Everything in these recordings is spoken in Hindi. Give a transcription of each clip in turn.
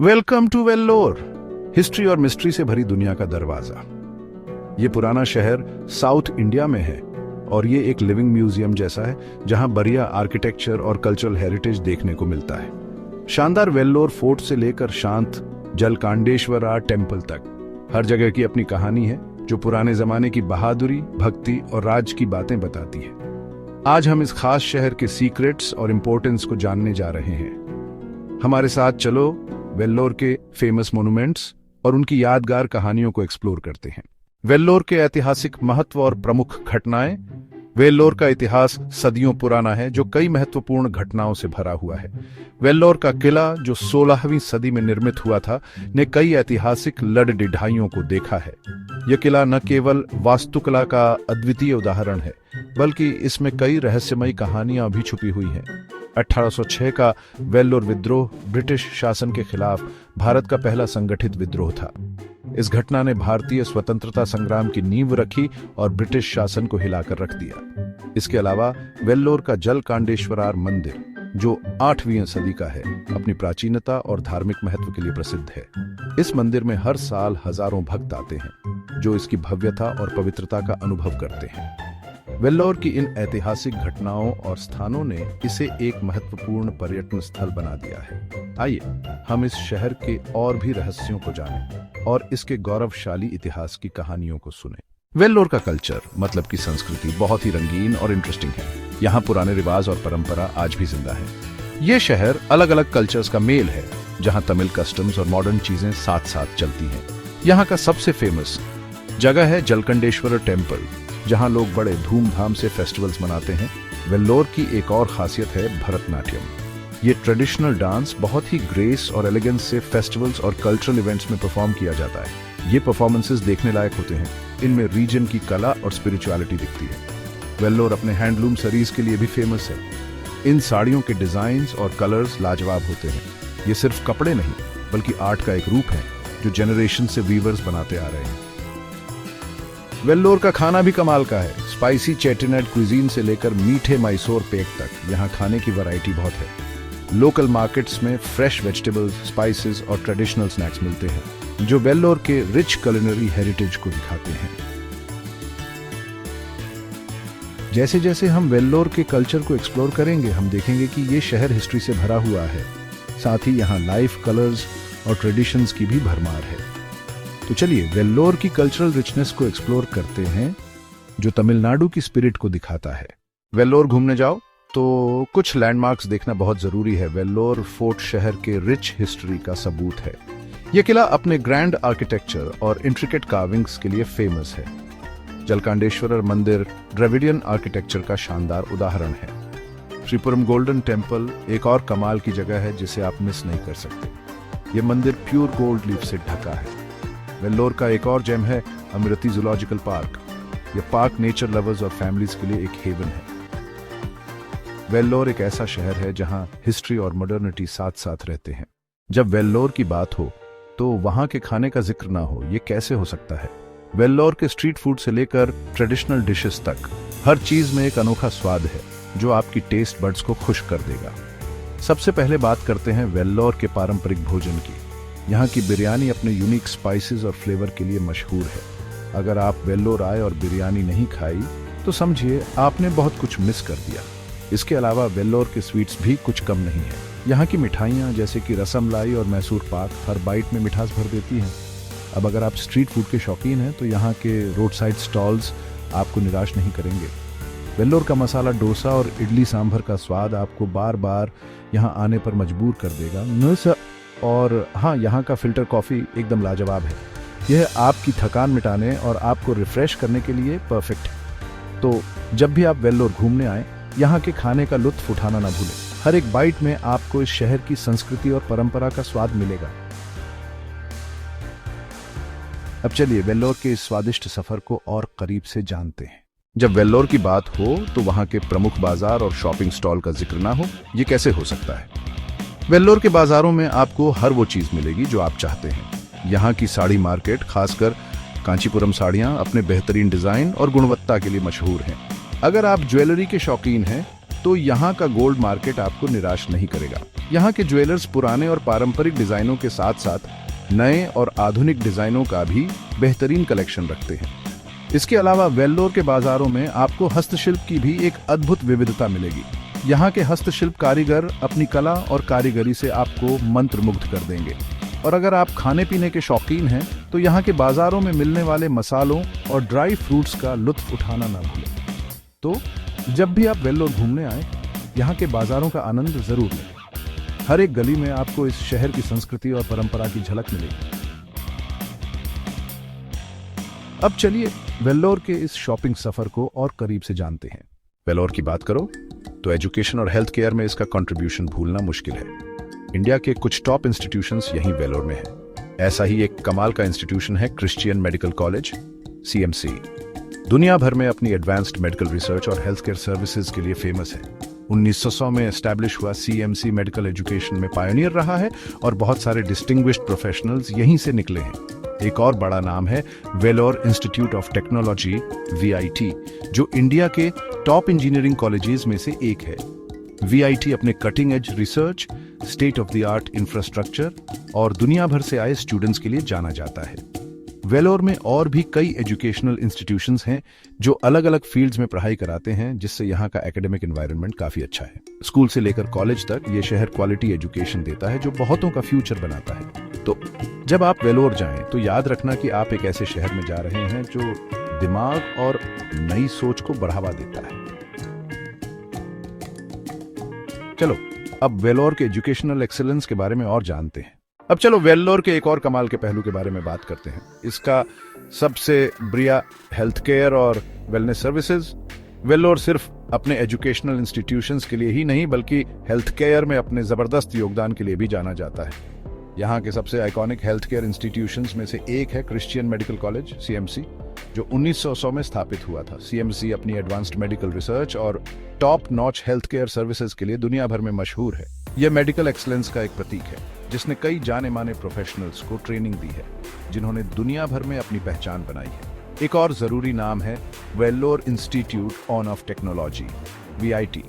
वेलकम टू वेल्लोर, हिस्ट्री और मिस्ट्री से भरी दुनिया का दरवाजा। ये पुराना शहर साउथ इंडिया में है और ये एक लिविंग म्यूजियम जैसा है जहां बढ़िया आर्किटेक्चर और कल्चरल हेरिटेज देखने को मिलता है। शानदार वेल्लोर फोर्ट से लेकर शांत जलकांडेश्वरा टेम्पल तक हर जगह की अपनी कहानी है जो पुराने जमाने की बहादुरी, भक्ति और राज की बातें बताती है। आज हम इस खास शहर के सीक्रेट्स और इंपॉर्टेंस को जानने जा रहे हैं। हमारे साथ चलो वेल्लोर के फेमस मोन्यूमेंट्स और उनकी यादगार कहानियों को एक्सप्लोर करते हैं। वेल्लोर के ऐतिहासिक महत्व और प्रमुख घटनाएं। वेल्लोर का इतिहास सदियों पुराना है जो कई महत्वपूर्ण घटनाओं से भरा हुआ है। वेल्लोर का किला जो 16वीं सदी में निर्मित हुआ था ने कई ऐतिहासिक लड़-डिढाइयों को देखा है। यह किला न केवल वास्तुकला का अद्वितीय उदाहरण है बल्कि इसमें कई रहस्यमयी कहानियां भी छुपी हुई हैं। 1806 का वेल्लोर विद्रोह ब्रिटिश शासन के खिलाफ भारत का पहला संगठित विद्रोह था। इस घटना ने भारतीय स्वतंत्रता संग्राम की नींव रखी और ब्रिटिश शासन को हिलाकर रख दिया। इसके अलावा वेल्लोर का जलकांडेश्वरार मंदिर जो 8वीं सदी का है, अपनी प्राचीनता और धार्मिक महत्व के लिए प्रसिद्ध है। इस मंदिर में हर साल हजारों भक्त आते हैं जो इसकी भव्यता और पवित्रता का अनुभव करते हैं। वेल्लोर की इन ऐतिहासिक घटनाओं और स्थानों ने इसे एक महत्वपूर्ण पर्यटन स्थल बना दिया है। आइए हम इस शहर के और भी रहस्यों को जानें और इसके गौरवशाली इतिहास की कहानियों को सुनें। वेल्लोर का कल्चर मतलब की संस्कृति बहुत ही रंगीन और इंटरेस्टिंग है। यहाँ पुराने रिवाज और परंपरा आज भी जिंदा है। ये शहर अलग अलग कल्चर्स का मेल है जहाँ तमिल कस्टम्स और मॉडर्न चीजें साथ साथ चलती हैं। यहाँ का सबसे फेमस जगह है जलकंडेश्वर टेम्पल जहां लोग बड़े धूमधाम से फेस्टिवल्स मनाते हैं। वेल्लोर की एक और खासियत है भरतनाट्यम। ये ट्रेडिशनल डांस बहुत ही ग्रेस और एलिगेंस से फेस्टिवल्स और कल्चरल इवेंट्स में परफॉर्म किया जाता है। ये परफॉर्मेंसेस देखने लायक होते हैं। इनमें रीजन की कला और स्पिरिचुअलिटी दिखती है। वेल्लोर अपने हैंडलूम सरीज के लिए भी फेमस है। इन साड़ियों के डिजाइन्स और कलर्स लाजवाब होते हैं। ये सिर्फ कपड़े नहीं बल्कि आर्ट का एक रूप है जो जनरेशन से वीवर्स बनाते आ रहे हैं। वेल्लोर का खाना भी कमाल का है। स्पाइसी चेटिनट क्विजीन से लेकर मीठे मैसूर पेक तक यहाँ खाने की वैरायटी बहुत है। लोकल मार्केट्स में फ्रेश वेजिटेबल्स, स्पाइसेस और ट्रेडिशनल स्नैक्स मिलते हैं जो वेल्लोर के रिच कुलिनरी हेरिटेज को दिखाते हैं। जैसे जैसे हम वेल्लोर के कल्चर को एक्सप्लोर करेंगे हम देखेंगे कि ये शहर हिस्ट्री से भरा हुआ है। साथ ही यहाँ लाइफ, कलर्स और ट्रेडिशंस की भी भरमार है। तो चलिए वेल्लोर की कल्चरल रिचनेस को एक्सप्लोर करते हैं जो तमिलनाडु की स्पिरिट को दिखाता है। वेल्लोर घूमने जाओ तो कुछ लैंडमार्क्स देखना बहुत जरूरी है। वेल्लोर फोर्ट शहर के रिच हिस्ट्री का सबूत है। यह किला अपने ग्रैंड आर्किटेक्चर और इंट्रिकेट कार्विंग्स के लिए फेमस है। जलकांडेश्वर मंदिर द्रविडियन आर्किटेक्चर का शानदार उदाहरण है। श्रीपुरम गोल्डन टेम्पल एक और कमाल की जगह है जिसे आप मिस नहीं कर सकते। यह मंदिर प्योर गोल्ड लीफ से ढका है। वेल्लोर का एक और जेम है अमृति जूलॉजिकल पार्क। यह पार्क नेचर लवर्स और फैमिलीज के लिए एक हेवन है। वेल्लोर एक ऐसा शहर है जहां हिस्ट्री और मॉडर्निटी साथ साथ रहते हैं। जब वेल्लोर की बात हो तो वहां के खाने का जिक्र ना हो ये कैसे हो सकता है। वेल्लोर के स्ट्रीट फूड से लेकर ट्रेडिशनल डिशेस तक हर चीज में एक अनोखा स्वाद है जो आपकी टेस्ट बड्स को खुश कर देगा। सबसे पहले बात करते हैं वेल्लोर के पारंपरिक भोजन की। यहाँ की बिरयानी अपने यूनिक स्पाइसेस और फ्लेवर के लिए मशहूर है। अगर आप वेल्लोर आए और बिरयानी नहीं खाई तो समझिए आपने बहुत कुछ मिस कर दिया। इसके अलावा वेल्लोर के स्वीट्स भी कुछ कम नहीं है। यहाँ की मिठाइयाँ जैसे कि रसमलाई और मैसूर पाक हर बाइट में मिठास भर देती हैं। अब अगर आप स्ट्रीट फूड के शौकीन हैं तो यहाँ के रोड साइड स्टॉल्स आपको निराश नहीं करेंगे। वेल्लोर का मसाला डोसा और इडली सांभर का स्वाद आपको बार बार यहाँ आने पर मजबूर कर देगा। और हाँ, यहाँ का फिल्टर कॉफ़ी एकदम लाजवाब है। यह आपकी थकान मिटाने और आपको रिफ्रेश करने के लिए परफेक्ट है। तो जब भी आप वेल्लोर घूमने आए यहाँ के खाने का लुत्फ उठाना ना भूलें। हर एक बाइट में आपको इस शहर की संस्कृति और परंपरा का स्वाद मिलेगा। अब चलिए वेल्लोर के इस स्वादिष्ट सफर को और करीब से जानते हैं। जब वेल्लोर की बात हो तो वहाँ के प्रमुख बाजार और शॉपिंग स्टॉल का जिक्र ना हो ये कैसे हो सकता है। वेल्लोर के बाजारों में आपको हर वो चीज मिलेगी जो आप चाहते हैं। यहाँ की साड़ी मार्केट, खासकर कांचीपुरम साड़ियाँ अपने बेहतरीन डिजाइन और गुणवत्ता के लिए मशहूर हैं। अगर आप ज्वेलरी के शौकीन हैं तो यहाँ का गोल्ड मार्केट आपको निराश नहीं करेगा। यहाँ के ज्वेलर्स पुराने और पारंपरिक डिजाइनों के साथ साथ नए और आधुनिक डिजाइनों का भी बेहतरीन कलेक्शन रखते हैं। इसके अलावा वेल्लोर के बाजारों में आपको हस्तशिल्प की भी एक अद्भुत विविधता मिलेगी। यहाँ के हस्तशिल्प कारीगर अपनी कला और कारीगरी से आपको मंत्रमुग्ध कर देंगे। और अगर आप खाने पीने के शौकीन हैं तो यहाँ के बाजारों में मिलने वाले मसालों और ड्राई फ्रूट्स का लुत्फ उठाना ना भूलें। तो जब भी आप वेल्लोर घूमने आए, यहाँ के बाजारों का आनंद जरूर लें। हर एक गली में आपको इस शहर की संस्कृति और परंपरा की झलक मिलेगी। अब चलिए वेल्लोर के इस शॉपिंग सफर को और करीब से जानते हैं। वेल्लोर की बात करो तो एजुकेशन और हेल्थ केयर में इसका कंट्रीब्यूशन भूलना मुश्किल है। इंडिया के कुछ टॉप इंस्टीट्यूशंस यहीं वेल्लोर में हैं। ऐसा ही एक कमाल का इंस्टीट्यूशन है क्रिश्चियन मेडिकल कॉलेज CMC। दुनिया भर में अपनी एडवांस्ड मेडिकल रिसर्च और हेल्थ केयर सर्विसेज के लिए फेमस है। 1900 में एस्टैब्लिश हुआ CMC मेडिकल एजुकेशन में पायनियर रहा है और बहुत सारे डिस्टिंग्विश्ड प्रोफेशनल्स यहीं से निकले हैं। एक और बड़ा नाम है Vellore institute of technology VIT, जो इंडिया के टॉप इंजीनियरिंग कॉलेजेस में से एक है। VIT अपने cutting edge research, state of the art infrastructure और दुनिया भर से आए स्टूडेंट्स के लिए जाना जाता है। वेल्लोर में और भी कई एजुकेशनल इंस्टीट्यूशंस हैं जो अलग अलग फील्ड्स में पढ़ाई कराते हैं, जिससे यहाँ का एकेडमिक एनवायरनमेंट काफी अच्छा है। स्कूल से लेकर कॉलेज तक ये शहर क्वालिटी एजुकेशन देता है जो बहुतों का फ्यूचर बनाता है। तो जब आप वेल्लोर जाएं तो याद रखना कि आप एक ऐसे शहर में जा रहे हैं जो दिमाग और नई सोच को बढ़ावा देता है। चलो अब वेल्लोर के एजुकेशनल एक्सीलेंस के बारे में और जानते हैं। अब चलो वेल्लोर के एक और कमाल के पहलू के बारे में बात करते हैं। इसका सबसे बढ़िया हेल्थ केयर और वेलनेस सर्विसेज। वेल्लोर सिर्फ अपने एजुकेशनल इंस्टीट्यूशंस के लिए ही नहीं बल्कि हेल्थ केयर में अपने जबरदस्त योगदान के लिए भी जाना जाता है। यहाँ के सबसे आइकॉनिक हेल्थ केयर इंस्टीट्यूशंस में से एक है क्रिश्चियन मेडिकल कॉलेज CMC, जो 1900 में स्थापित हुआ था। CMC अपनी एडवांस्ड मेडिकल रिसर्च और top notch health care services के लिए दुनिया भर में मशहूर है। यह मेडिकल एक्सीलेंस का एक प्रतीक है जिसने कई जाने माने प्रोफेशनल्स को ट्रेनिंग दी है, जिन्होंने दुनिया भर में अपनी पहचान बनाई है। एक और जरूरी नाम है Vellore institute of technology VIT,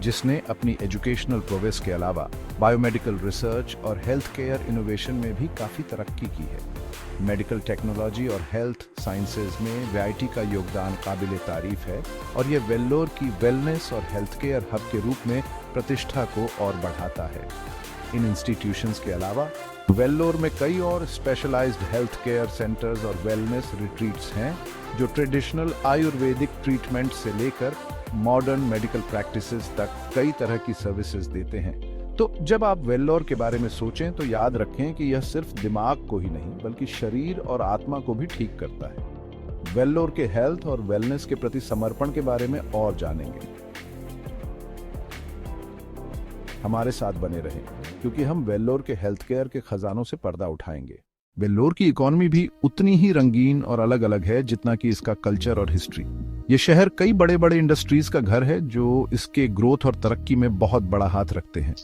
जिसने अपनी एजुकेशनल प्रोग्रेस के अलावा बायोमेडिकल रिसर्च और हेल्थ केयर इनोवेशन में भी काफी तरक्की की है। मेडिकल टेक्नोलॉजी और हेल्थ साइंसेज में VIT का योगदान काबिले तारीफ है और यह वेल्लोर की वेलनेस और हेल्थ केयर हब के रूप में प्रतिष्ठा को और बढ़ाता है। इन इंस्टीट्यूशंस के अलावा वेल्लोर में कई और स्पेशलाइज्ड हेल्थ केयर सेंटर्स और वेलनेस रिट्रीट्स हैं जो ट्रेडिशनल आयुर्वेदिक ट्रीटमेंट से लेकर मॉडर्न मेडिकल प्रैक्टिसेस तक कई तरह की सर्विसेज देते हैं। तो जब आप वेल्लोर के बारे में सोचें तो याद रखें कि यह सिर्फ दिमाग को ही नहीं बल्कि शरीर और आत्मा को भी ठीक करता है। वेल्लोर के हेल्थ और वेलनेस के प्रति समर्पण के बारे में और जानेंगे। हमारे साथ बने रहें क्योंकि हम वेल्लोर के हेल्थ केयर के खजानों से पर्दा उठाएंगे। वेल्लोर की इकोनॉमी भी उतनी ही रंगीन और अलग अलग है जितना कि इसका कल्चर और हिस्ट्री। ये शहर कई बड़े बड़े इंडस्ट्रीज का घर है जो इसके ग्रोथ और तरक्की में बहुत बड़ा हाथ रखते हैं।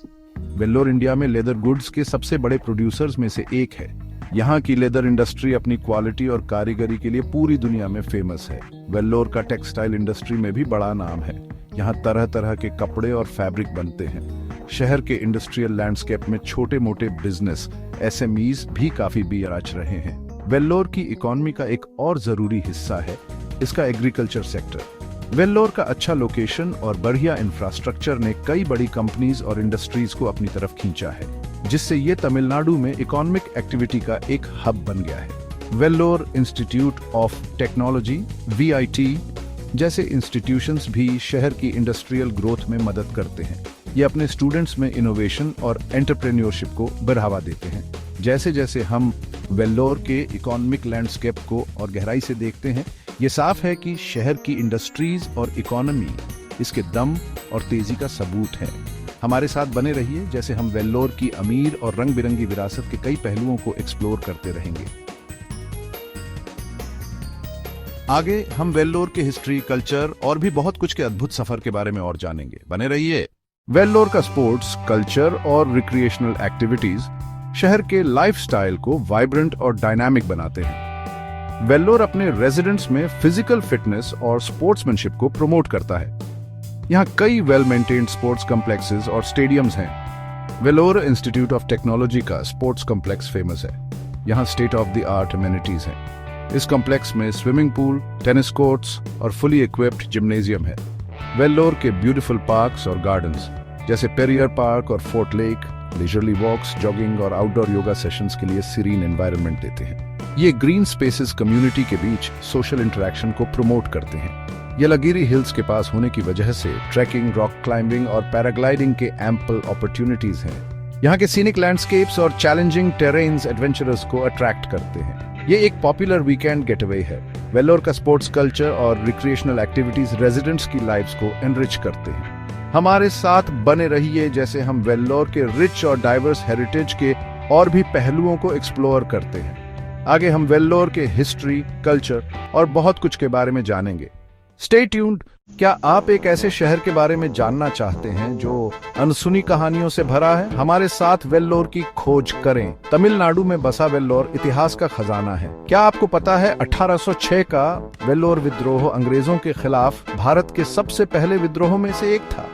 वेल्लोर इंडिया में लेदर गुड्स के सबसे बड़े प्रोड्यूसर्स में से एक है। यहाँ की लेदर इंडस्ट्री अपनी क्वालिटी और कारीगरी के लिए पूरी दुनिया में फेमस है। वेल्लोर का टेक्सटाइल इंडस्ट्री में भी बड़ा नाम है। यहाँ तरह तरह के कपड़े और फैब्रिक बनते हैं। शहर के इंडस्ट्रियल लैंडस्केप में छोटे मोटे बिजनेस SMEs भी काफी बिराज रहे हैं। वेल्लोर की इकोनॉमी का एक और जरूरी हिस्सा है इसका एग्रीकल्चर सेक्टर। वेल्लोर का अच्छा लोकेशन और बढ़िया इंफ्रास्ट्रक्चर ने कई बड़ी कंपनीज और इंडस्ट्रीज को अपनी तरफ खींचा है, जिससे ये तमिलनाडु में इकोनॉमिक एक्टिविटी का एक हब बन गया है। Vellore institute of technology VIT जैसे इंस्टीट्यूशंस भी शहर की इंडस्ट्रियल ग्रोथ में मदद करते हैं। ये अपने स्टूडेंट्स में इनोवेशन और एंटरप्रेन्योरशिप को बढ़ावा देते हैं। जैसे जैसे हम वेल्लोर के इकोनॉमिक लैंडस्केप को और गहराई से देखते हैं, ये साफ है कि शहर की इंडस्ट्रीज और इकोनॉमी इसके दम और तेजी का सबूत है। हमारे साथ बने रहिए जैसे हम वेल्लोर की अमीर और रंग बिरंगी विरासत के कई पहलुओं को एक्सप्लोर करते रहेंगे। आगे हम वेल्लोर के हिस्ट्री, कल्चर और भी बहुत कुछ के अद्भुत सफर के बारे में और जानेंगे। बने रहिए। वेल्लोर का स्पोर्ट्स, कल्चर और रिक्रिएशनल एक्टिविटीज शहर के लाइफस्टाइल को वाइब्रेंट और डायनामिक बनाते हैं। वेल्लोर अपने रेजिडेंट्स में फिजिकल फिटनेस और स्पोर्ट्समैनशिप को प्रमोट करता है। यहाँ कई वेल मेंटेन्ड स्पोर्ट्स कॉम्प्लेक्सेस और स्टेडियम्स हैं। वेलोर इंस्टीट्यूट ऑफ टेक्नोलॉजी का स्पोर्ट्स कॉम्प्लेक्स फेमस है। यहाँ state of the art amenities हैं। इस कॉम्प्लेक्स में स्विमिंग पूल, टेनिस कोर्ट्स और फुली इक्विप्ड जिम्नेजियम है। वेल्लोर के ब्यूटीफुल पार्क्स और गार्डन्स जैसे पेरियर पार्क और फोर्ट लेक लेजरली वॉक्स, जॉगिंग और आउटडोर योगा सेशंस के लिए सीरीन एनवायरनमेंट देते हैं। ये ग्रीन स्पेसेस कम्युनिटी के बीच सोशल इंटरेक्शन को प्रमोट करते हैं। येलागिरी हिल्स के पास होने की वजह से ट्रैकिंग, रॉक क्लाइंबिंग और पैराग्लाइडिंग के एम्पल अपॉर्चुनिटीज हैं। यहाँ के सीनिक लैंडस्केप्स और चैलेंजिंग टेरेन्स एडवेंचरर्स को अट्रैक्ट करते हैं। ये एक पॉपुलर वीकेंड गेटअवे है। वेल्लोर का स्पोर्ट्स कल्चर और रिक्रिएशनल एक्टिविटीज रेजिडेंट्स की लाइफ्स को एनरिच करते हैं। हमारे साथ बने रहिए जैसे हम वेल्लोर के रिच और डाइवर्स हेरिटेज के और भी पहलुओं को एक्सप्लोर करते हैं। आगे हम वेल्लोर के हिस्ट्री, कल्चर और बहुत कुछ के बारे में जानेंगे। Stay tuned. क्या आप एक ऐसे शहर के बारे में जानना चाहते हैं जो अनसुनी कहानियों से भरा है? हमारे साथ वेल्लोर की खोज करें। तमिलनाडु में बसा वेल्लोर इतिहास का खजाना है। क्या आपको पता है 1806 का वेल्लोर विद्रोह अंग्रेजों के खिलाफ भारत के सबसे पहले विद्रोहों में से एक था?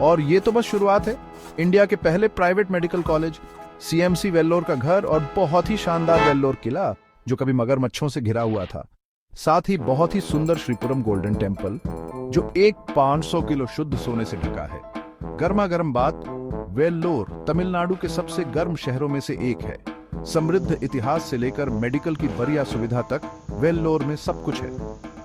और ये तो बस शुरुआत है। इंडिया के पहले private medical college, CMC Vellore का घर और बहुत ही शानदार वेल्लोर किला जो कभी मगरमच्छों से घिरा हुआ था। साथ ही बहुत ही सुंदर श्रीपुरम गोल्डन टेम्पल जो 500 किलो शुद्ध सोने से ढका है। गर्मा गर्म बात, वेल्लोर तमिलनाडु के सबसे गर्म शहरों में से एक है। समृद्ध इतिहास से लेकर मेडिकल की बढ़िया सुविधा तक वेल्लोर में सब कुछ है।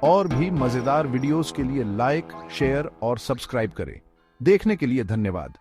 और भी मजेदार वीडियोस के लिए लाइक, शेयर और सब्सक्राइब करें। देखने के लिए धन्यवाद।